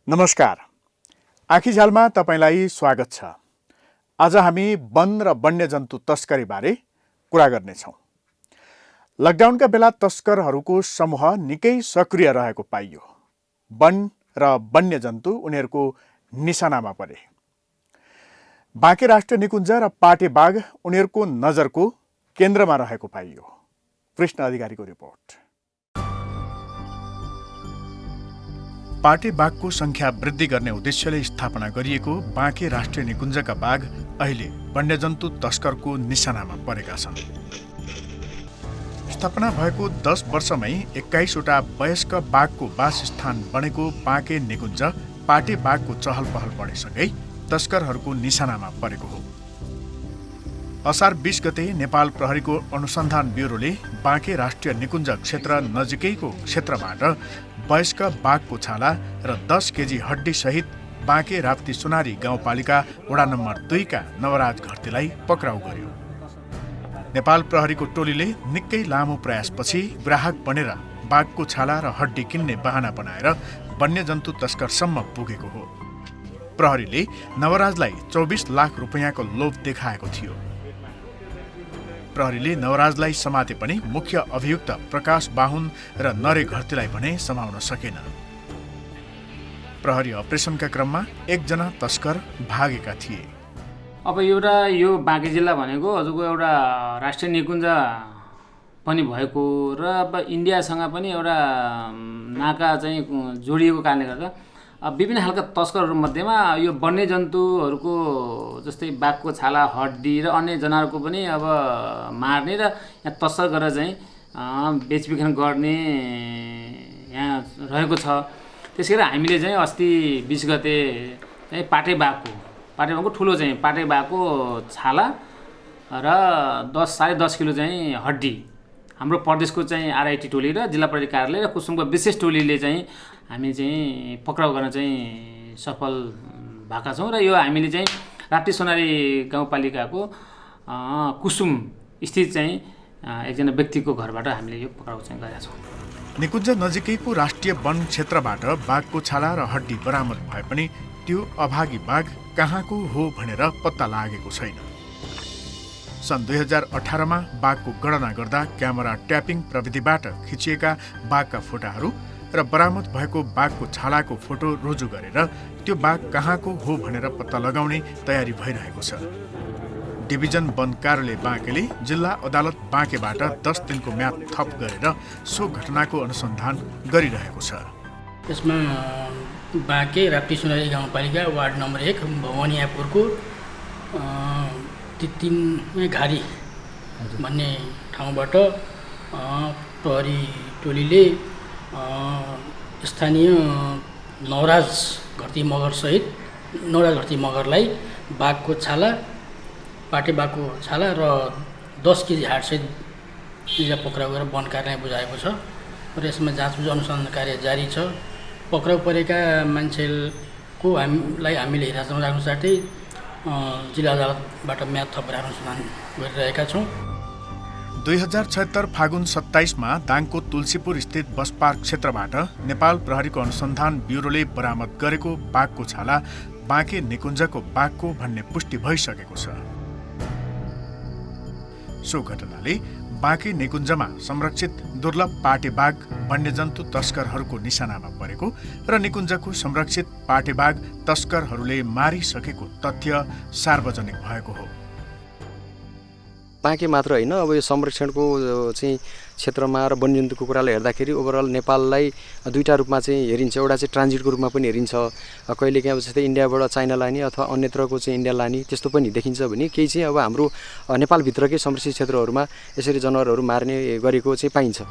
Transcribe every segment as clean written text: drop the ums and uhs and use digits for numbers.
नमस्कार। आँखीझ्यालमा तपाईलाई स्वागत छ। आज हामी वन र वन्यजन्तु तस्करीबारे कुरा गर्नेछौँ। लकडाउनका बेला तस्करहरूको समूह निकै सक्रिय रहेको पाइयो। वन र वन्यजन्तु उनीहरूको निशानामा परे। बाँके राष्ट्रिय निकुञ्ज र पाटे बाघ उनीहरूको नजरको केन्द्रमा रहेको पाइयो। कृष्ण अधिकारीको रिपोर्ट। पाटे बाघको संख्या वृद्धि गर्ने उद्देश्यले स्थापना गरिएको बाँके राष्ट्रिय निकुञ्जका बाघ अहिले वन्यजन्तु तस्करको निशानामा परेका छन्। स्थापना भएको 10 वर्षमै 21वटा वयस्क बाघको वासस्थान बनेको बाँके निकुञ्ज पाटे बाघको चहल पहल बढेसँगै तस्करहरूको निशानामा परेको हो। असार 20 गते नेपाल प्रहरीको अनुसन्धान ब्युरोले बाँके राष्ट्रिय निकुञ्ज क्षेत्र नजिकैको क्षेत्रबाट वयस्क बाघको छाला र 10 केजी हड्डी सहित बाँके राप्ती सुनारी गाउँपालिका वडा नम्बर 2 का नवराज घरतीलाई पक्राउ गर्यो। नेपाल प्रहरीको टोलीले निकै लामो प्रयासपछि ग्राहक बनेर बाघको छाला र हड्डी किन्ने बहाना बनाएर वन्यजन्तु तस्करसम्म पुगेको हो। प्रहरीले नवराजलाई 24 लाख रुपैयाँको लोभ देखाएको थियो। प्रहरीले नवराजलाई समाते पनि मुख्य अभियुक्त प्रकाश बाहुन र नरे घरतीलाई भने समाउन सकेन। प्रहरी अपरेसनका क्रममा एकजना तस्कर भागेका थिए। अब यो बाँके जिल्ला भनेको हजुरको एउटा राष्ट्रिय निकुञ्ज पनि भएको र अब इन्डियासँग पनि एउटा नाका चाहिँ जोडिएको कारणले गर्दा विभिन्न खालका तस्करहरू मध्येमा यो वन्यजन्तुहरूको जस्तै बाघको छाला हड्डी र अन्य जनावरको पनि अब मार्ने र यहाँ तस्कर गरेर चाहिँ बेचबिखन गर्ने यहाँ रहेको छ। त्यसै गरी हामीले चाहिँ अस्ति 20 गते चाहिँ पाटे बाघको ठुलो चाहिँ पाटे बाघको छाला र 10.5 किलो चाहिँ हड्डी हाम्रो प्रदेशको चाहिँ आरआइटी टोली र जिल्ला प्रहरी कार्यालय र कुसुमको विशेष टोलीले चाहिँ हामी चाहिँ पक्राउ गर्न चाहिँ सफल भएका छौँ र यो हामीले चाहिँ राप्ती सोनारी गाउँपालिकाको कुसुम स्थित चाहिँ एकजना व्यक्तिको घरबाट हामीले यो पक्राउ चाहिँ गरेका छौँ। निकुञ्ज नजिकैको राष्ट्रिय वन क्षेत्रबाट बाघको छाला र हड्डी बरामद भए पनि त्यो अभागी बाघ कहाँको हो भनेर पत्ता लागेको छैन। सन् 2018 मा बाघको गणना गर्दा क्यामेरा ट्यापिङ प्रविधिबाट खिचिएका बाघका फोटाहरू र बरामद भएको बाघको छालाको फोटो रुजु गरेर त्यो बाघ कहाँको हो भनेर पत्ता लगाउने तयारी भइरहेको छ। डिभिजन वन कार्यालय बाँकेले जिल्ला अदालत बाँकेबाट 10 दिनको म्याद थप गरेर सो घटनाको अनुसन्धान गरिरहेको छ। यसमा बाँके राप्ती सुनारी गाउँपालिका वार्ड नम्बर 1 भवनियापुरको 3 घारी भन्ने ठाउँबाट प्रहरी टोलीले स्थानीय नवराज घरती मगरलाई बाघको छाला पाटे बाघको छाला र 10 केजी हाडसहित पक्राउ गरेर वन कार्यालय बुझाएको छ र यसमा जाँचबुझ अनुसन्धान कार्य जारी छ। पक्राउ परेका मान्छेको हामीले हिरासतमा राख्नु साथै जिल्ला अदालतबाट म्याद थपेर अनुसन्धान गरिरहेका छौँ। 2076 फागुन 27 मा दाङको तुलसीपुर स्थित बस पार्क क्षेत्रबाट नेपाल प्रहरीको अनुसन्धान ब्युरोले बरामद गरेको बाघको छाला बाँके निकुञ्जको बाघको भन्ने पुष्टि भइसकेको छ। सो घटनाले बाँके निकुञ्जमा संरक्षित दुर्लभ पाटे बाघ वन्यजन्तु तस्करहरूको निशानामा परेको र निकुञ्जको संरक्षित पाटे बाघ तस्करहरूले मारिसकेको तथ्य सार्वजनिक भएको हो। बाँके मात्र होइन, अब यो संरक्षणको चाहिँ क्षेत्रमा र वन्यजन्तुको कुरालाई हेर्दाखेरि ओभरअल नेपाललाई दुईटा रूपमा चाहिँ हेरिन्छ। एउटा चाहिँ ट्रान्जिटको रूपमा पनि हेरिन्छ, कहिलेकाहीँ अब जस्तै इन्डियाबाट चाइना लाने अथवा अन्यत्रको चाहिँ इन्डिया लाने त्यस्तो पनि देखिन्छ भने केही चाहिँ अब हाम्रो नेपालभित्रकै संरक्षित क्षेत्रहरूमा यसरी जनावरहरू मार्ने गरेको चाहिँ पाइन्छ।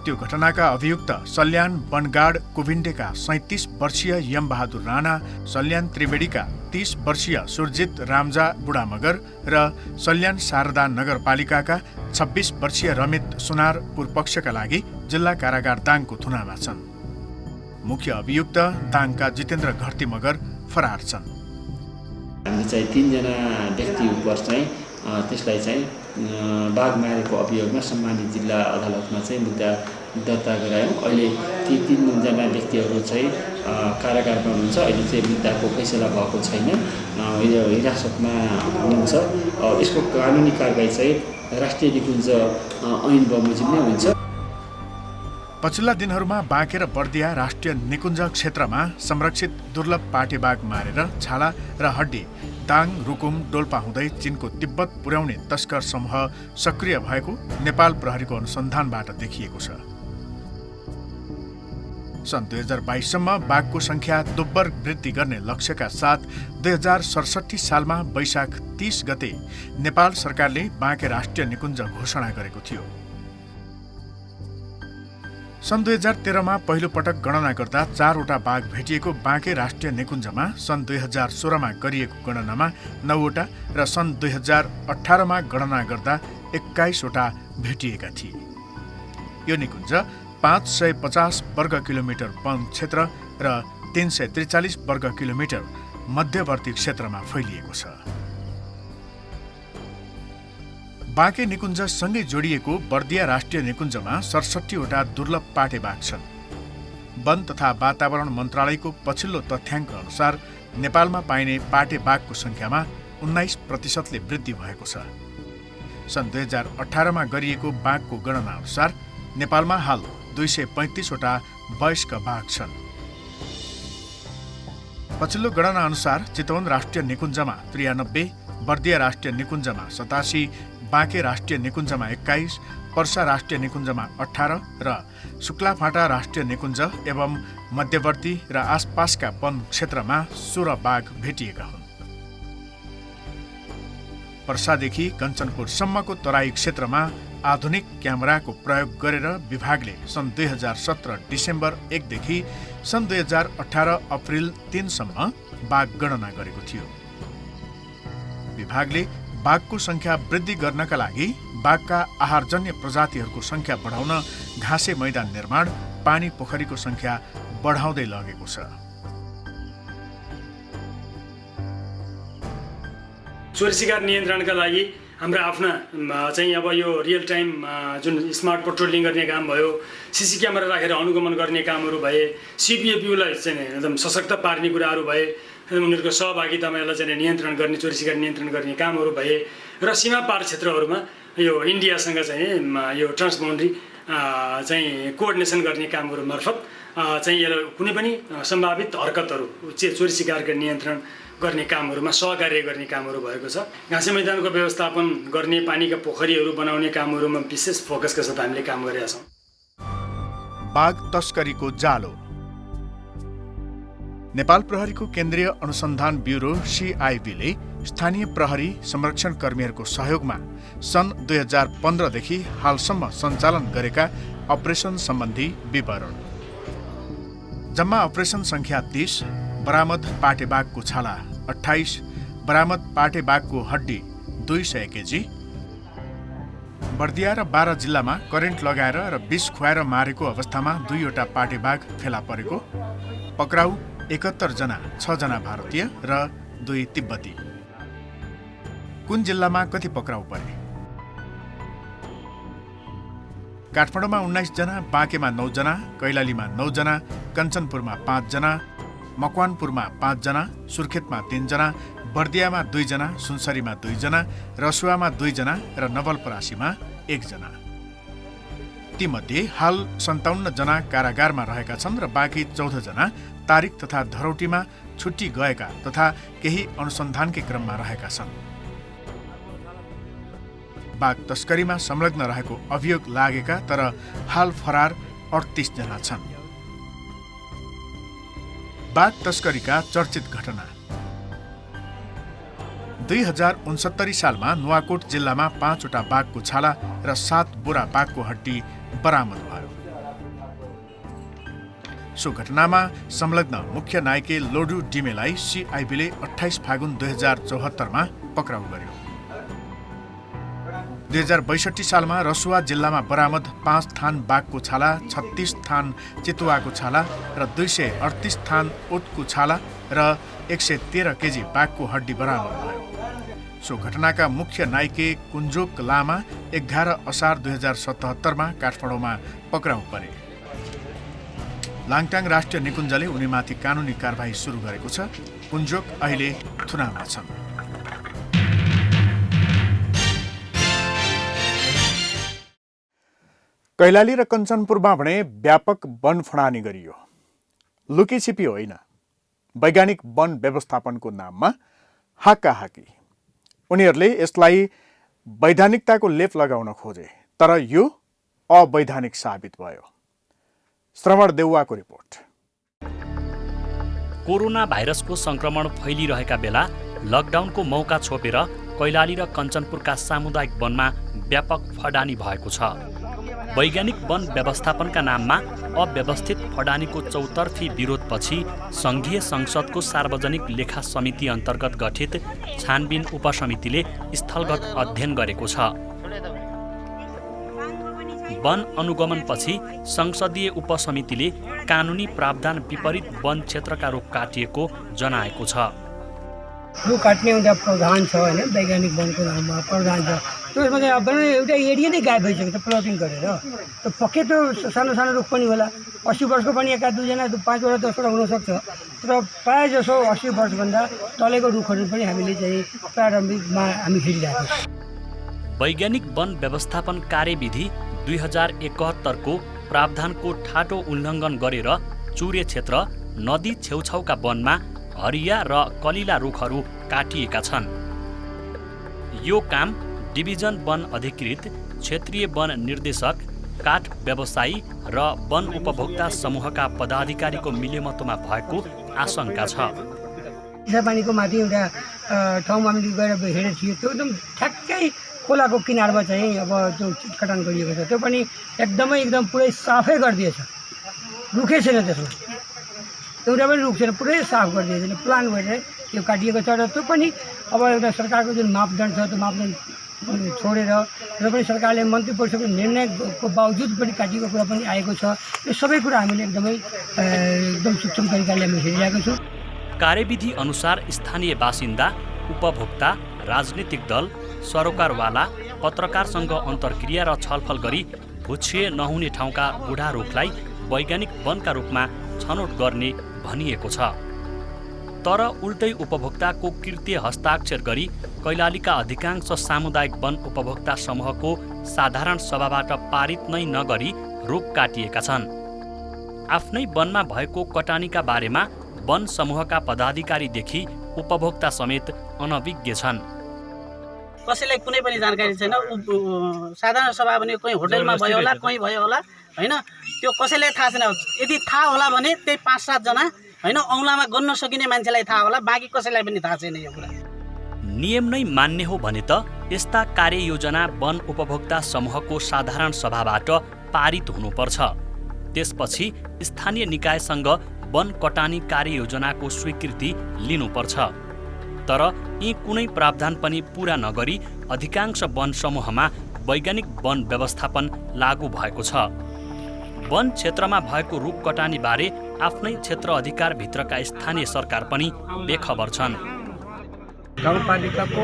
त्यो घटनाका अभियुक्त सल्यान वनगार्ड कुभिन्डेका 37 वर्षीय यमबहादुर राणा, सल्यान त्रिवेणीका 30 वर्षीय सुरजित रामजा बुढामगर र सल्यान शारदा नगरपालिकाका 26 वर्षीय रमित सुनार पूर्वपक्षका लागि जिल्ला कारागार दाङको थुनामा छन्। मुख्य अभियुक्त दाङका जितेन्द्र घरती मगर फरार छन्। हामी चाहिँ 3 जना व्यक्ति उप चाहिँ त्यसलाई चाहिँ बाघ मारेको अभियोगमा सम्मानित जिल्ला अदालतमा चाहिँ मुद्दा दर्ता गरायौँ। अहिले ती 3जना व्यक्तिहरू चाहिँ कारागारमा हुनुहुन्छ। अहिले चाहिँ मुद्दाको फैसला भएको छैन, हिरासतमा हुनुहुन्छ। यसको कानुनी कारबाही चाहिँ राष्ट्रिय निकुञ्ज ऐन बमोजिम नै हुन्छ। पछिल्ला दिनहरूमा बाँके र बर्दिया राष्ट्रिय निकुञ्ज क्षेत्रमा संरक्षित दुर्लभ पाटेबाघ मारेर छाला र हड्डी दाङ, रुकुम, डोल्पा हुँदै चीनको तिब्बत पुर्याउने तस्कर समूह सक्रिय भएको नेपाल प्रहरीको अनुसन्धानबाट देखिएको छ। सन् 2022सम्म बाघको संख्या दोब्बर वृद्धि गर्ने लक्ष्यका साथ 2067 सालमा वैशाख 30 गते नेपाल सरकारले बाँके राष्ट्रिय निकुञ्ज घोषणा गरेको थियो। सन् 2013मा पहिलो पटक गणना गर्दा 4वटा बाघ भेटिएको बाँके राष्ट्रिय निकुञ्जमा सन् 2016मा गरिएको गणनामा 9वटा र सन् 2018मा गणना गर्दा 21वटा भेटिएका थिए। यो निकुञ्ज 550 वर्ग किलोमिटर वन क्षेत्र र 343 वर्ग किलोमिटर मध्यवर्ती क्षेत्रमा फैलिएको छ। बाँके निकुञ्जसँगै जोडिएको बर्दिया राष्ट्रिय निकुञ्जमा 67वटा दुर्लभ पाटेबाघ छन्। वन तथा वातावरण मन्त्रालयको पछिल्लो तथ्याङ्क अनुसार नेपालमा पाइने पाटेबाघको संख्यामा 19% वृद्धि भएको छ। सन् 2018मा गरिएको बाघको गणना अनुसार नेपालमा हाल 235वटा वयस्क बाघ छन्। पछिल्लो गणना अनुसार चितवन राष्ट्रिय निकुञ्जमा 93, बर्दिया राष्ट्रिय निकुञ्जमा 87, बाँके राष्ट्रिय निकुञ्जमा 21, पर्सा राष्ट्रिय निकुञ्जमा 18 र शुक्लाफाटा राष्ट्रिय निकुञ्ज एवं मध्यवर्ती र आसपासका वन क्षेत्रमा 16 बाघ भेटिएका हुन्। पर्सादेखि कञ्चनपुरसम्मको तराई क्षेत्रमा आधुनिक क्यामेराको प्रयोग गरेर विभागले सन् 2017 डिसेम्बर 1 देखि सन् 2018 अप्रिल 3 सम्म बाघ गणना गरेको थियो। विभागले बाघको संख्या वृद्धि गर्नका लागि बाघका आहारजन्य प्रजातिहरूको संख्या बढाउन घाँसे मैदान निर्माण, पानी पोखरीको संख्या बढाउँदै लगेको छ। चोरी शिकार नियन्त्रणका लागि हाम्रा आफ्ना चाहिँ अब यो रियल टाइम जुन स्मार्ट पेट्रोलिङ गर्ने काम भयो, सीसी क्यामेरा राखेर अनुगमन गर्ने कामहरू भए, सिपिएफयूलाई चाहिँ एकदम सशक्त पार्ने कुराहरू भए, उनीहरूको सहभागितामा चाहिँ नियन्त्रण गर्ने, चोरी शिकार नियन्त्रण गर्ने कामहरू भए र सीमा पार क्षेत्रहरूमा यो इन्डियासँग चाहिँ यो ट्रान्सबाउन्ड्री चाहिँ कोअर्डिनेसन गर्ने कामहरू मार्फत चाहिँ यसलाई कुनै पनि सम्भावित हरकतहरू चोरी शिकारका नियन्त्रण गर्ने कामहरूमा सहकार्य गर्ने कामहरू भएको छ। घाँसे मैदानको व्यवस्थापन गर्ने, पानीका पोखरीहरू बनाउने कामहरूमा विशेष फोकसका साथ हामीले काम गरेका छौँ। बाघ तस्करीको जालो। नेपाल प्रहरीको केन्द्रीय अनुसन्धान ब्युरो CIB ले स्थानीय प्रहरी संरक्षण कर्मीहरूको सहयोगमा सन् 2015 देखि हालसम्म सञ्चालन गरेका अपरेसन सम्बन्धी विवरण। जम्मा अपरेसन संख्या 30, बरामद पाटेबाघको छाला 28, बरामद पाटेबाघको हड्डी 200 केजी। बर्दिया र बारा जिल्लामा करेन्ट लगाएर र विष खुवाएर मारेको अवस्थामा 2वटा पाटेबाघ फेला परेको। पक्राउ 71 जना, 6 जना भारतीय र 2 तिब्बती। कुन जिल्लामा कति पक्राउ परे? काठमाडौँमा 19 जना, बाँकेमा 9 जना, कैलालीमा 9 जना, कञ्चनपुरमा 5 जना, मकवानपुरमा 5 जना, सुर्खेतमा 3 जना, बर्दियामा 2 जना, सुनसरीमा 2 जना, रसुवामा 2 जना र नवलपरासीमा 1 जना। तीमध्ये हाल 57 जना कारागारमा रहेका छन् र बाँकी 14 जना तारिक तथा धरौटीमा छुट्टी गएका तथा केही अनुसन्धानकै क्रममा रहेका छन्। बाघ तस्करीमा संलग्न रहेको अभियोग लागेका तर हाल फरार 38 जना छन्। बाघ तस्करीका चर्चित घटना। 2069 सालमा नुवाकोट जिल्लामा 5वटा बाघको छाला र 7 बोरा बाघको हड्डी बरामद भयो। सो घटनामा संलग्न मुख्य नायके लोडु डिमेलाई CIB ले 28 फागुन 2074मा पक्राउ गर्यो। 2062 सालमा रसुवा जिल्लामा बरामद 5 थान बाघको छाला, 36 थान चितुवाको छाला र 238 थान ओतको छाला र 113 केजी बाघको हड्डी बरामद भयो। सो घटनाका मुख्य नायिके कुञ्जोक लामा 11 असार 2077मा काठमाडौँमा पक्राउ परे। लाङटाङ राष्ट्रिय निकुञ्जले उनीमाथि कानुनी कारबाही सुरु गरेको छ। कुञ्जोक अहिले थुनामा छन्। कैलाली र कञ्चनपुरमा भने व्यापक वन फडानी गरियो। लुकीछिपी होइन, वैज्ञानिक वन व्यवस्थापनको नाममा हाकाहाकी। उनीहरूले यसलाई वैधानिकताको लेप लगाउन खोजे, तर यो अवैधानिक साबित भयो। श्रवण देउवाको रिपोर्ट। कोरोना भाइरसको संक्रमण फैलिरहेका बेला लकडाउनको मौका छोपेर कैलाली र कञ्चनपुरका सामुदायिक वनमा व्यापक फडानी भएको छ। वैज्ञानिक वन व्यवस्थापनका नाममा अव्यवस्थित फडानीको चौतर्फी विरोधपछि सङ्घीय संसदको सार्वजनिक लेखा समिति अन्तर्गत गठित छानबिन उपसमितिले स्थलगत अध्ययन गरेको छ। वन अनुगमनपछि संसदीय उपसमितिले कानुनी प्रावधान विपरीत वन क्षेत्रका रुख काटिएको जनाएको छ। रुख काट्ने एउटा प्रावधान छ होइन, वैज्ञानिक वनको नाममा प्रावधान छ। त्यसमा चाहिँ अब एउटा एरिया नै गायब भइसक्यो त प्लटिङ गरेर। त पक्कै त सानो सानो रुख पनि होला, 80 वर्षको पनि एका दुईजना 5वटा 10वटा हुनसक्छ, तर प्रायः जसो 80 वर्षभन्दा तलेको रुखहरू पनि हामीले चाहिँ प्रारम्भिकमा हामी हेरिरहेको छौँ। वैज्ञानिक वन व्यवस्थापन कार्यविधि 2071 को प्रावधानको ठाटो उल्लङ्घन गरेर चुरे क्षेत्र, नदी छेउछाउका वनमा हरिया र कलिला रुखहरू काटिएका छन्। यो काम डिभिजन वन अधिकृत, क्षेत्रीय वन निर्देशक, काठ व्यवसायी र वन उपभोक्ता समूहका पदाधिकारीको मिलेमतोमा भएको आशंका छ। चिसापानीको माथि एउटा ठाउँमा हामीले गएर हेरेको थियो, त्यो एकदम ठ्याक्कै खोलाको किनारमा चाहिँ अब त्यो चिटकटान गरिएको छ। त्यो पनि एकदम पुरै साफै गरिदिएछ, रुखै छैन त्यसमा, एउटा पनि रुख छैन, पुरै साफ गरिदिएछ, प्लान गरेर त्यो काटिएको छ। र त्यो पनि अब एउटा सरकारको जुन मापदण्ड छ त्यो मापदण्ड छोडेर र पनि सरकारले मन्त्री परिषदको निर्णयको बावजुद पनि काटिएको कुरा पनि आएको छ। यो सबै कुरा हामीले एकदम सूक्ष्म तरिकाले हामी हेरिरहेको छौँ। कार्यविधि अनुसार स्थानीय बासिन्दा, उपभोक्ता, राजनीतिक दल, सरोकारवाला, पत्रकारसँग अन्तर्क्रिया र छलफल गरी भुच्छिए नहुने ठाउँका बुढा रुखलाई वैज्ञानिक वनका रूपमा छनौट गर्ने भनिएको छ। तर उल्टै उपभोक्ताको कृत्य हस्ताक्षर गरी कैलालीका अधिकांश सामुदायिक वन उपभोक्ता समूहको साधारण सभाबाट पारित नै नगरी रुख काटिएका छन्। आफ्नै वनमा भएको कटानीका बारेमा वन समूहका पदाधिकारीदेखि उपभोक्ता समेत अनभिज्ञ छन्। कसैलाई कुनै पनि जानकारी छैन। साधारण सभा भने कोही होटलमा भयो होला, कोही भयो होला होइन, त्यो कसैलाई थाहा छैन। यदि थाहा होला भने त्यही 5-7 जना होइन, औँलामा गन्न सकिने मान्छेलाई थाहा होला, बाँकी कसैलाई पनि थाहा छैन यो कुरा। नियम नै मान्ने हो भने त यस्ता कार्ययोजना वन उपभोक्ता समूहको साधारण सभाबाट पारित हुनुपर्छ। त्यसपछि स्थानीय निकायसँग वन कटानी कार्ययोजनाको स्वीकृति लिनुपर्छ। तर यी कुनै प्रावधान पनि पूरा नगरी अधिकांश वन समूहमा वैज्ञानिक वन व्यवस्थापन लागू भएको छ। वन क्षेत्रमा भएको रुख कटानी बारे आफ्नै क्षेत्र अधिकारभित्रका स्थानीय सरकार पनि बेखबर छन्। गाउँपालिकाको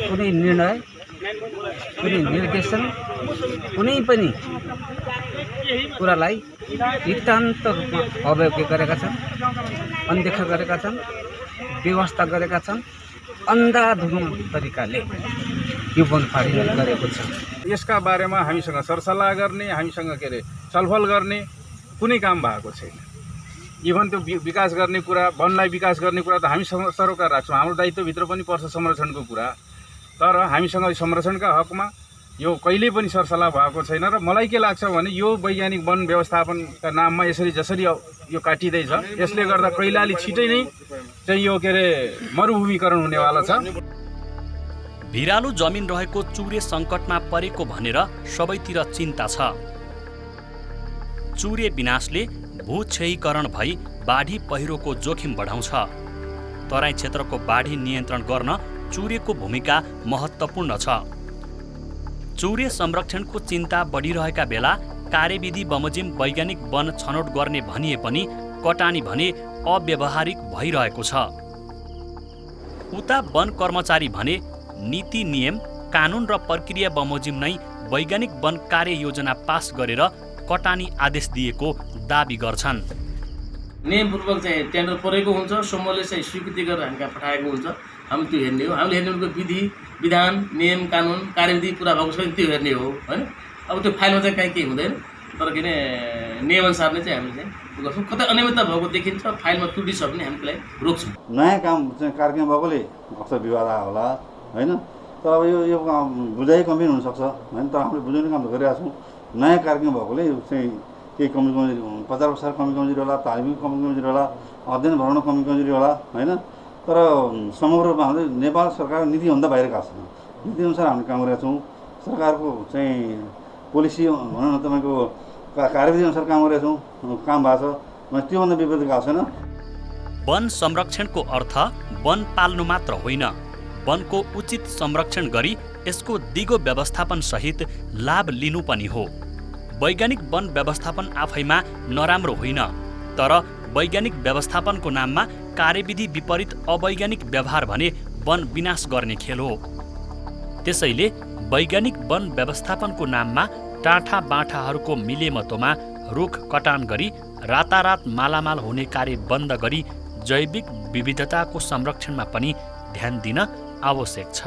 कुनै निर्णय, कुनै निर्देशन, कुनै पनि कुरालाई नितान्त रूपमा अवज्ञा गरेका छन्, अनदेखा गरेका छन्, व्यवस्था गरेका छन्, अन्धाधुन्ध तरिकाले यो वनफाडी गरेको छ। यसका बारेमा हामीसँग सरसल्लाह गर्ने, हामीसँग छलफल गर्ने कुनै काम भएको छैन। इभन त्यो विकास गर्ने कुरा, वनलाई विकास गर्ने कुरा त हामी सरोकार राख्छौँ, हाम्रो दायित्वभित्र पनि पर्छ संरक्षणको कुरा। तर हामीसँग संरक्षणका हकमा यो कहिल्यै पनि सरसल्लाह भएको छैन। र मलाई के लाग्छ भने यो वैज्ञानिक वन व्यवस्थापनका नाममा जसरी यो काटिँदैछ, यसले गर्दा कैलाली छिटै नै चाहिँ यो मरुभूमिकरण हुनेवाला छ। भिरालो जमिन रहेको चुरे सङ्कटमा परेको भनेर सबैतिर चिन्ता छ। चुरे विनाशले भूक्षयीकरण भई बाढी पहिरोको जोखिम बढाउँछ। तराई क्षेत्रको बाढी नियन्त्रण गर्न चुरेको भूमिका महत्त्वपूर्ण छ। चुरे संरक्षणको चिन्ता बढिरहेका बेला कार्यविधि बमोजिम वैज्ञानिक वन छनौट गर्ने भनिए पनि कटानी भने अव्यावहारिक भइरहेको छ। उता वन कर्मचारी भने नीति नियम कानुन र प्रक्रिया बमोजिम नै वैज्ञानिक वन कार्य योजना पास गरेर कटानी आदेश दिएको दाबी गर्छन्। नियमपूर्वक चाहिँ टेन्डर परेको हुन्छ, समूहले चाहिँ स्वीकृति गरेर हामी कहाँ पठाएको हुन्छ, हामी त्यो हेर्ने हो। हामीले हेर्ने उनको विधि विधान नियम कानुन कार्यविधि पुरा भएको छ भने त्यो हेर्ने हो होइन। अब त्यो फाइलमा चाहिँ कहीँ केही हुँदैन, तर किन नियमअनुसार नै चाहिँ हामीले चाहिँ गर्छौँ। कतै अनियमितता भएको देखिन्छ, फाइलमा त्रुटि छ भने हामी त्यसलाई रोक्छौँ। नयाँ काम चाहिँ कार्यक्रम भएकोले अक्सर विवाद आयो होला होइन, तर अब यो बुझाइ कमी हुनसक्छ होइन, तर हामीले बुझाउने काम त गरिरहेको छौँ। नयाँ कार्यक्रम भएकोले चाहिँ केही कमी कमजोरी 50% कमी कमजोरी होला, तालिम कमी कमजोरी होला, अध्ययन भराउन कमी कमजोरी होला होइन, तर समग्र रूपमा हामीले नेपाल सरकारको नीतिभन्दा बाहिर गएको छैन। नीतिअनुसार हामीले काम गरेका छौँ। सरकारको चाहिँ पोलिसी भनौँ न तपाईँको कार्यविधि अनुसार काम गरेका छौँ, काम भएको छ, त्योभन्दा विपरीत गएको छैन। वन संरक्षणको अर्थ वन पाल्नु मात्र होइन, वनको उचित संरक्षण गरी यसको दिगो व्यवस्थापन सहित लाभ लिनु पनि हो। वैज्ञानिक वन व्यवस्थापन आफैमा नराम्रो होइन, तर वैज्ञानिक व्यवस्थापनको नाममा कार्यविधि विपरीत अवैज्ञानिक व्यवहार भने वन विनाश गर्ने खेल हो। त्यसैले वैज्ञानिक वन व्यवस्थापनको नाममा टाँठा बाँठाहरूको मिलेमतोमा रुख कटान गरी रातारात मालामाल हुने कार्य बन्द गरी जैविक विविधताको संरक्षणमा पनि ध्यान दिन आवश्यक छ।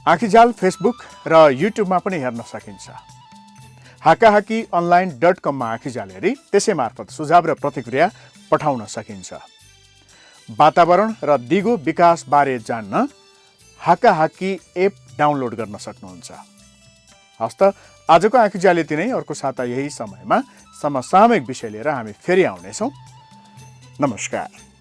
आँखीजाल फेसबुक र युट्युबमा पनि हेर्न सकिन्छ। हाकाहाकीonline.com मा आँखीजाल हेरी त्यसै मार्फत सुझाव र प्रतिक्रिया पठाउन सकिन्छ। वातावरण र दिगो विकास बारे जान्न हाकाहाकी एप डाउनलोड गर्न सक्नुहुन्छ। हस्त आजको आँखीजाल यति नै। अर्को साता यही समयमा समसामयिक विषय लिएर हामी फेरि आउनेछौँ। नमस्कार।